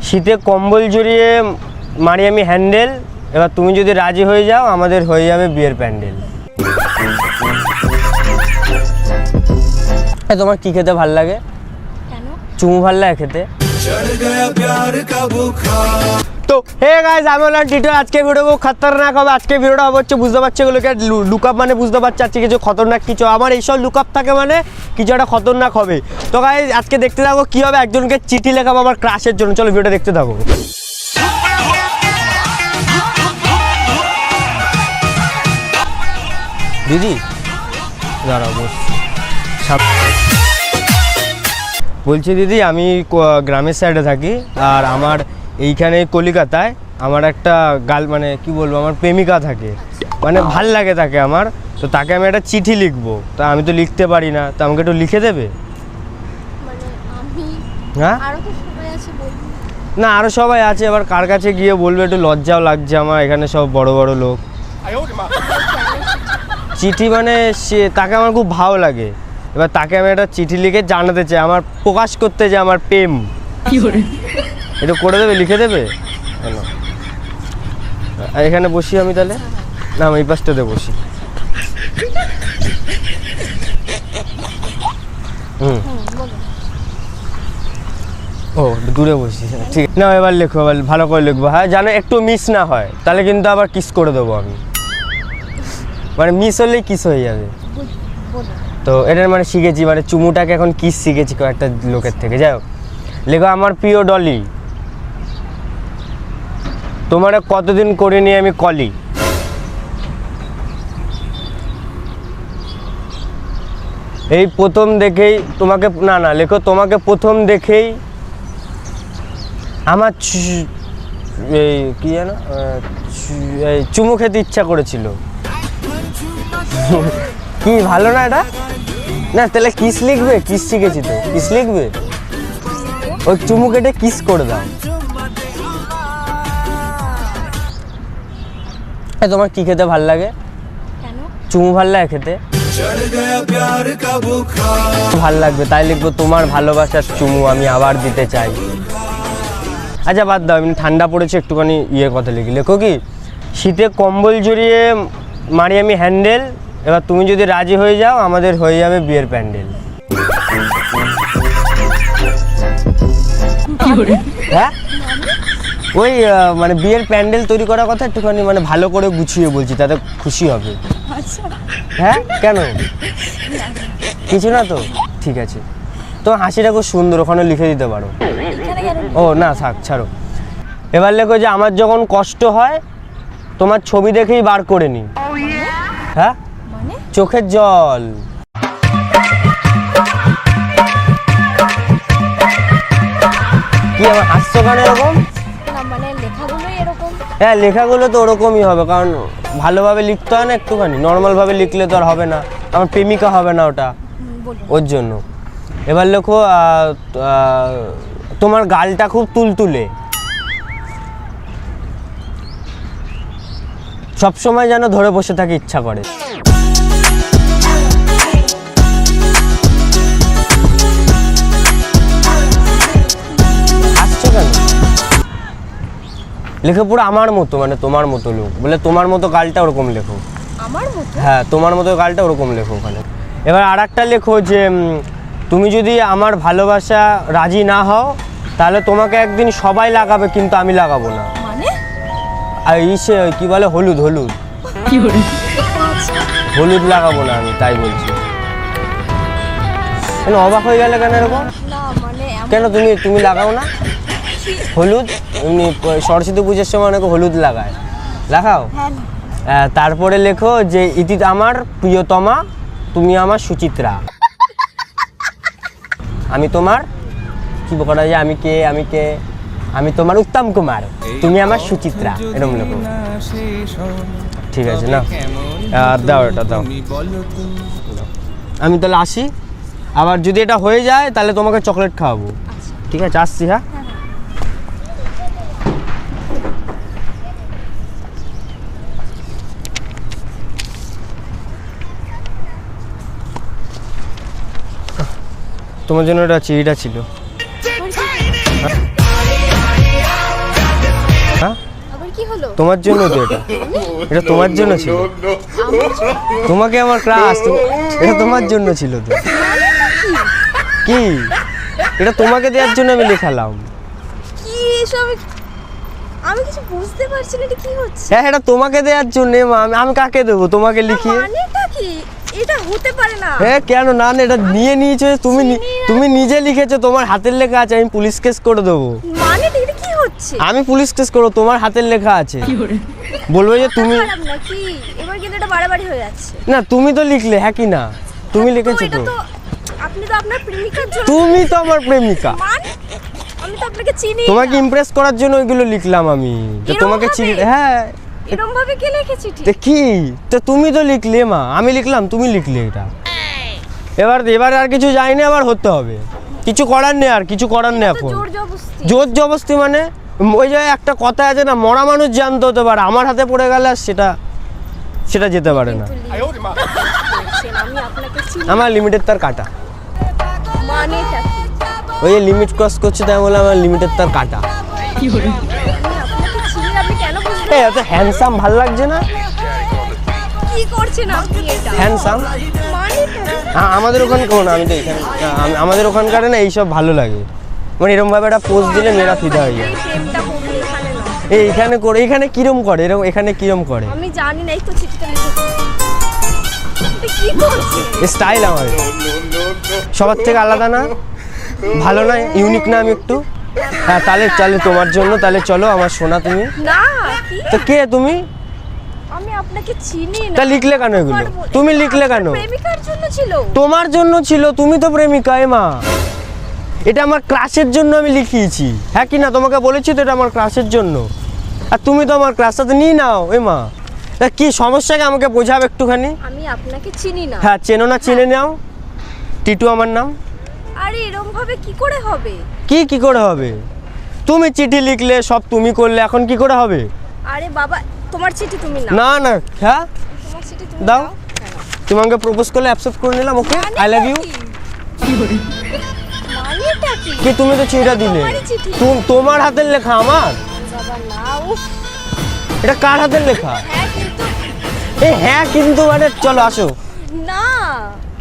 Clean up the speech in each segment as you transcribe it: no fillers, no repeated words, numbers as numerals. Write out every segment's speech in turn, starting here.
শীতে কম্বল জড়িয়ে মারি আমি হ্যান্ডেল, এবার তুমি যদি রাজি হয়ে যাও আমাদের হয়ে যাবে বিয়ের প্যান্ডেল। তোমার কি খেতে ভাল লাগে? চুমু ভাল লাগে খেতে? তো হে গাইস, আমি হলাম টিটো। আজকে ভিডিও খতরনাক হবে। আজকে ভিডিওটা হবে হচ্ছে, বুঝতে পারছো এগুলোকে লুকআপ মানে বুঝতে পারছো আজকে কিছু খতরনাক কিছু। আমার এইসব লুকআপ থাকে মানে কিছু একটা খতরনাক হবে। তো গাইস আজকে দেখতে থাকো কি হবে। একজনকে চিঠি লেখাবো আমার ক্রাশের জন্য। চলো ভিডিওটা দেখতে থাকো। দিদি দাঁড়াও, বলছি দিদি আমি গ্রামের সাইডে থাকি, আর আমার এইখানে কলিকাতায় আমার একটা মানে কি বলবো, আমার প্রেমিকা থাকে, মানে ভাল লাগে তাকে আমার। তো তাকে আমি একটা চিঠি লিখবো, তা আমি তো লিখতে পারি না, তো আমাকে একটু লিখে দেবে? হ্যাঁ না, আরও সবাই আছে, এবার কার কাছে গিয়ে বলবে, একটু লজ্জাও লাগছে আমার, এখানে সব বড় বড় লোক। চিঠি মানে সে তাকে আমার খুব ভালো লাগে, এবার তাকে আমি একটা চিঠি লিখে জানাতে চাই, আমার প্রকাশ করতে চাই আমার প্রেম। একটু করে দেবে, লিখে দেবে? এখানে বসি আমি তাহলে, না আমি এই পাশটাতে বসি। ও দূরে বসি, ঠিক না? এবার লেখো, এবার ভালো করে লিখবো, হ্যাঁ জানো একটু মিস না হয়, তাহলে কিন্তু আবার কিস করে দেবো আমি, মানে মিস হলেই কিস হয়ে যাবে। তো এটার মানে শিখেছি, মানে চুমুটাকে এখন কিস শিখেছি কয়েকটা লোকের থেকে। যাই হোক, লেখো আমার প্রিয় ডলি, তোমার কতদিন করে নিয়ে আমি কলি। এই প্রথম দেখেই তোমাকে, না না লেখো, তোমাকে প্রথম দেখেই আমার এই কি জানো এই চুমু খেতে ইচ্ছা করেছিল। কি ভালো না এটা? না তাহলে কিস লিখবে, কিস শিখেছি তো, কিস লিখবে, ওই চুমু কেটে কিস করে দাও। তোমার কি খেতে ভাল লাগে? চুমু ভাল লাগে খেতে? ভাল লাগবে, তাই লিখবো তোমার ভালোবাসার চুমু আমি আবার দিতে চাই। আচ্ছা বাদ দাও, এমনি ঠান্ডা পড়েছে, একটুখানি ইয়ে কথা লিখি। লেখো কি, শীতে কম্বল জড়িয়ে মারি আমি হ্যান্ডেল, এবার তুমি যদি রাজি হয়ে যাও আমাদের হয়ে যাবে বিয়ের প্যান্ডেল। হ্যাঁ ওই মানে বিয়ের প্যান্ডেল তৈরি করার কথা, একটুখানি মানে ভালো করে গুছিয়ে বলছি, তাতে খুশি হবে। হ্যাঁ কেন, কিছু না তো, ঠিক আছে। তো হাসিটা খুব সুন্দর, ওখানে লিখে দিতে পারো। ও না থাক, ছাড়ো। এবার লেখো যে আমার যখন কষ্ট হয় তোমার ছবি দেখেই বার করে নি। হ্যাঁ চোখের জল। কি আমার হাস্য গান এরকম? হ্যাঁ লেখাগুলো তো ওরকমই হবে, কারণ ভালোভাবে লিখতে হয় না, একটুখানি নর্মালভাবে লিখলে তো আর হবে না, আমার প্রেমিকা হবে না ওটা, ওর জন্য। এবার লেখো তোমার গালটা খুব তুলতুলে, সবসময় যেন ধরে বসে থাকে ইচ্ছা করে। আসছে কেন? লেখো পুরো আমার মতো, মানে তোমার মতো লোক, বলে তোমার মতো গালটা ওরকম লেখো। হ্যাঁ তোমার মতো গালটা ওরকম লেখো ওখানে। এবার আর একটা লেখো যে তুমি যদি আমার ভালোবাসা রাজি না হও তাহলে তোমাকে একদিন সবাই লাগাবে, কিন্তু আমি লাগাবো না। আর ইসে কি বলে, হলুদ, হলুদ হলুদ লাগাবো না আমি, তাই বলছি। কেন অবাক হয়ে গেলে কেন এরকম? কেন তুমি লাগাও না হলুদ? এমনি সরস্বতী পুজোর সময় অনেকে হলুদ লাগায়, লাগাও। তারপরে লেখো যে ইতি আমার প্রিয়তমা, তুমি আমার সুচিত্রা। আমি তোমার কি বলা যায়, আমি কে, আমি কে, আমি তোমার উত্তম কুমার, তুমি আমার সুচিত্রা, এরকম লেখো। ঠিক আছে না, দাও এটা দাও। আমি তাহলে আসি, আবার যদি এটা হয়ে যায় তাহলে তোমাকে চকলেট খাওয়াবো। ঠিক আছে, আসছি। হ্যাঁ তোমার জন্য এটা চিঠিটা ছিল। কি হলো? তোমার জন্য তো এটা তোমার জন্য ছিল। তোমাকে আমার ক্রাশ, এটা তোমার জন্য ছিল তো। কি এটা তোমাকে দেওয়ার জন্য আমি লেখালাম। কি এসব? আমি কিছু বুঝতে পারছি না, এটা কি হচ্ছে? হ্যাঁ এটা তোমাকে দেওয়ার জন্য মা। আমি কাকে দেবো তোমাকে লিখিয়ে? মানেটা কি? এটা হতে পারে না। হ্যাঁ কেন না, এটা নিয়ে নিয়েছো তুমি, তুমি নিজে লিখেছো, তোমার হাতের লেখা আছে। আমি পুলিশ কেস করে দেবো। মানেটা এটা কি হচ্ছে? আমি পুলিশ কেস করবো, তোমার হাতের লেখা আছে। বলবো যে তুমি খারাপ নাকি? এবার কিন্তু এটা বাড়াবাড়ি হয়ে যাচ্ছে। না, তুমি তো লিখলে, হ্যাঁ কি না? তুমি লিখেছো এটা তো। তো আপনি তো আপনার প্রেমিকার জন্য। তুমি তো আমার প্রেমিকা। মানে আমি তো আপনাকে চিনি। তোমাকে ইমপ্রেস করার জন্য ওইগুলো লিখলাম আমি, যে এরম তোমাকে চিনি। ভাবে? হ্যাঁ এরকম ভাবে কে লিখেছি ঠিক? তো কি, তো তুমি তো লিখলে মা, আমি লিখলাম, তুমি লিখলে এটা। এবার আর কিছু যাই না, আবার হতে হবে। কিছু করার নেই, আর কিছু করার নেই তো এখন। জোর জবরদস্তি। জোর জবরদস্তি মানে ওই যে একটা কথা আছে না, মরা মানুষ জানতে হতে পারে, আমার হাতে পড়ে গেলে আর সেটা যেতে পারে না। আমি আপনাকে চিনি। আমার লিমিটের তার কাটা। মানেটা কি? ওই যে লিমিট ক্রস করছে, তাই বলে আমার লিমিটের তার কাটা। আমি আপনাকে চিনি, আপনি কেন বুঝলেন? এই এত হ্যান্ডসাম ভাল লাগছে না? কি করছেন আপনি এটা? হ্যান্ডসাম মানেটা আমাদের ওখানে কোন, আমি তো এখানে আমাদের ওখানকার না এইসব ভালো লাগে। মানে এরকম ভাবে একটা পোস্ট দিলে মেয়েরা ফিদা হয়ে যায়। এই প্রেমটা করবে এখানে না। এইখানে করে, এখানে কিরম করে, এরকম এখানে কিরম করে? আমি জানি না, এই তো চিঠিটা লিখেছি। এটা কি করছে? স্টাইল আমার সবার থেকে আলাদা না, ভালো না, ইউনিক না আমি একটু? হ্যাঁ তাহলে তোমার জন্য, তাহলে চলো আমার সোনা তুমি। না কি? তো কে তুমি? আমি আপনাকে চিনি না। তা লিখলে কেন এগুলো? তুমি লিখলে কেন? প্রেমিকার জন্য ছিল। তোমার জন্য ছিল, তুমি তো প্রেমিকা। এ মা, এটা আমার ক্রাশের জন্য আমি লিখিয়েছি, হ্যাঁ কি না? তোমাকে বলেছি তো এটা আমার ক্রাশের জন্য, আর তুমি তো আমার ক্রাশটা তো নিয়ে নাও। এ মা, তা কি সমস্যাকে আমাকে বোঝাবে একটুখানি? আমি আপনাকে চিনি না। হ্যাঁ চেনো না, চিনে নাও। টিটু আমার নাম। আরে এরকম ভাবে কি করে হবে? কি করে হবে? তুমি চিঠি লিখলে, সব তুমি করলে, এখন কি করে হবে? আরে বাবা, তোমার চিঠি তুমি না। না না, হ্যাঁ তোমার চিঠি তুমি দাও। নাও। তুমি আমাকে প্রপোজ করলে অ্যাকসেপ্ট করে নিলাম, ওকে আই লাভ ইউ। মানেটা কি? কি তুমি তো চিঠিটা দিলে, তোমারই চিঠি। তোমার হাতের লেখা আমার? বাবা না, উফ। এটা কার হাতের লেখা? হ্যাঁ কিন্তু হ্যাঁ কিন্তু মানে চলো আসো। না,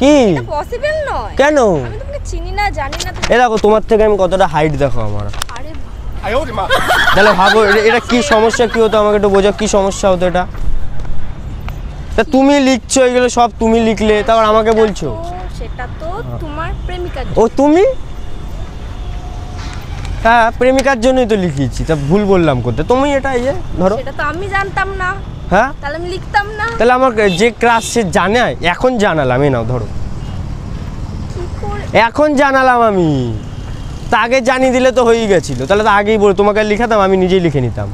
কি এটা পসিবল নয়। কেন? আমি তোমাকে চিনি না, জানি না তো। এ দেখো তোমার থেকে আমি কতটা হাইট দেখো আমার। আরে তাহলে ভাবো এটা কি সমস্যা, কি হতো আমাকে একটু বোঝাও, কি সমস্যা হতো এটা? তা তুমি লিখছো এগুলো সব, তুমি লিখলে, তারপর আমাকে বলছো। সেটা তো তোমার প্রেমিকার ও তুমি? হ্যাঁ প্রেমিকার জন্যই তো লিখিয়েছি, তা ভুল বললাম করতে। তুমি এটা এই যে ধরো। সেটা তো আমি জানতাম না, হ্যাঁ তাহলে আমি লিখতাম না। তাহলে আমার যে ক্লাস সে জানায়, এখন জানালাম। এই নাও ধরো, কি করে? এখন জানালাম আমি। তা আগে জানিয়ে দিলে তো হয়েই গেছিল, তাহলে তো আগেই বলে তোমাকে লিখাতাম, আমি নিজেই লিখে নিতাম।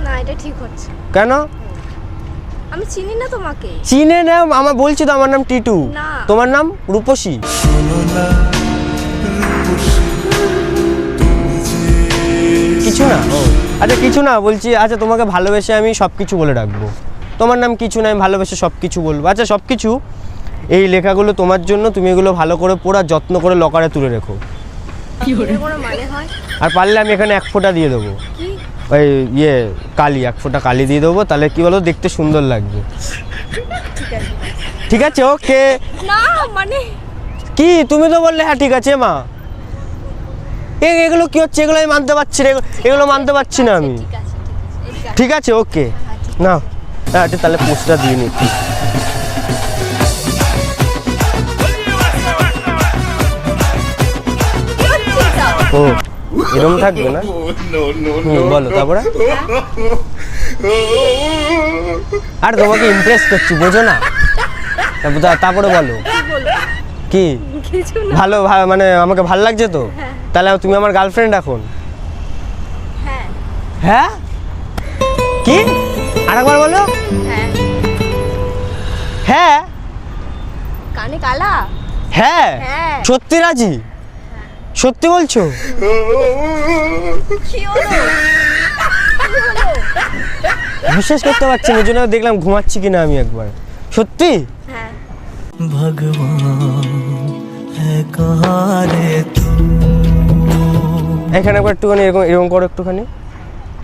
না এটা ঠিক হচ্ছে। কেন? আমি চিনি না তোমাকে। চিনে নাও, আমার বলছি তো আমার নাম টিটু। না। তোমার নাম রূপসী। কিছু না, ও আচ্ছা কিছু না বলছি। আচ্ছা তোমাকে ভালোবেসে আমি সব কিছু বলে রাখবো। তোমার নাম কিছু না, আমি ভালোবেসে সব কিছু বলবো। আচ্ছা সব কিছু, এই লেখাগুলো তোমার জন্য, তুমি এগুলো ভালো করে পড়া, যত্ন করে লকারে তুলে রেখো। এর কোনো মানে হয়? আর পারলে আমি এখানে 1 ফোঁটা দিয়ে দেবো, কি? ওই কালি, 1 ফোঁটা কালি দিয়ে দেবো, তাহলে কি বলো, দেখতে সুন্দর লাগবে। ঠিক আছে। ঠিক আছে ওকে। না মানে কি তুমি তো বললে হ্যাঁ ঠিক আছে মা। এগুলো কি হচ্ছে? এগুলো আমি মানতে পারছি না, এগুলো মানতে পারছি না আমি। ঠিক আছে, ঠিক আছে। ঠিক আছে ওকে না, হ্যাঁ তাহলে পোস্টটা দিয়ে নিচ্ছি। কি হচ্ছে এটা? ও এরকম থাকবে না? বলো তারপরে। আর তোমাকে ইমপ্রেস করছি, বোঝো না? তারপরে বলো কি বলবো? কি কিছু না। ভালো, মানে আমাকে ভালো লাগছে তো? তাহলে তুমি আমার গার্লফ্রেন্ড এখন? হ্যাঁ হ্যাঁ কি? আরেকবার বলো। হ্যাঁ। হ্যাঁ কানে কালা? হ্যাঁ হ্যাঁ। সত্যি রাজি? সত্যি বলছো? কি হলো? কি হলো? বিশ্বাস করতে পারছি না, এই জন্য দেখলাম ঘুমাচ্ছি কিনা আমি একবার। সত্যি? হ্যাঁ। ভগবান হ্যাঁ কहाँ রে তু। এখানে একবার একটুখানি এরকম করো একটুখানি।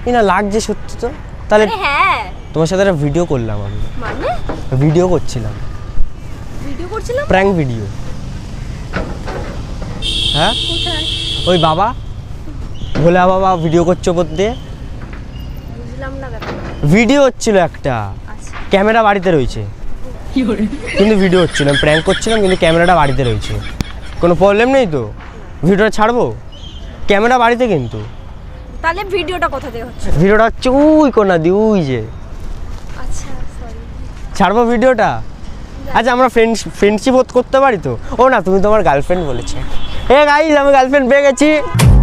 কি না লাগছে সত্যি তো। তাহলে আরে হ্যাঁ তোমার সাথে একটা ভিডিও করলাম আমি, মানে ভিডিও করছিলাম, ভিডিও করছিলাম প্র্যাঙ্ক ভিডিও। হ্যাঁ কোথায় ওই বাবা, ভোলা বাবা ভিডিও করছো ওপর দিয়ে, বুঝলাম না ব্যাপারটা। ভিডিও হচ্ছিল একটা, আচ্ছা ক্যামেরা বাড়িতে রয়েছে কিন্তু ভিডিও হচ্ছিল, আমি প্র্যাঙ্ক করছিলাম কিন্তু ক্যামেরাটা বাড়িতে রয়েছে, কোনো প্রবলেম নেই তো? ভিডিওটা ছাড়বো, ক্যামেরা বাড়িতে কিন্তু, তাহলে ভিডিওটা কোথা থেকে হচ্ছে? ভিডিওটা হচ্ছে ওই কোনা দি, ওই যে, আচ্ছা সরি। ছাড়বো ভিডিওটা। আচ্ছা আমরা ফ্রেন্ডশিপ করতে পারি তো? ও না, তুমি তোমার গার্লফ্রেন্ড বলেছে। এ গাইস, আমি গার্লফ্রেন্ড পেয়ে গেছি।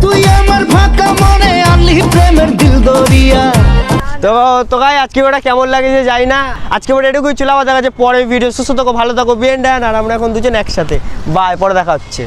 তুই আমার ফাঁকা মনে আনলি প্রেমের দিল দরিয়া। তো গাই আজকে ওটা কেমন লাগেছে যাই না, আজকে ওটা এটুকুই ছিল। আবার দেখা যাচ্ছে পরে ভিডিও। সুস্থ থাকো, ভালো থাকো, বিয়েন ডান। আর আমরা এখন দুজন একসাথে, বাই, পরে দেখা হচ্ছে।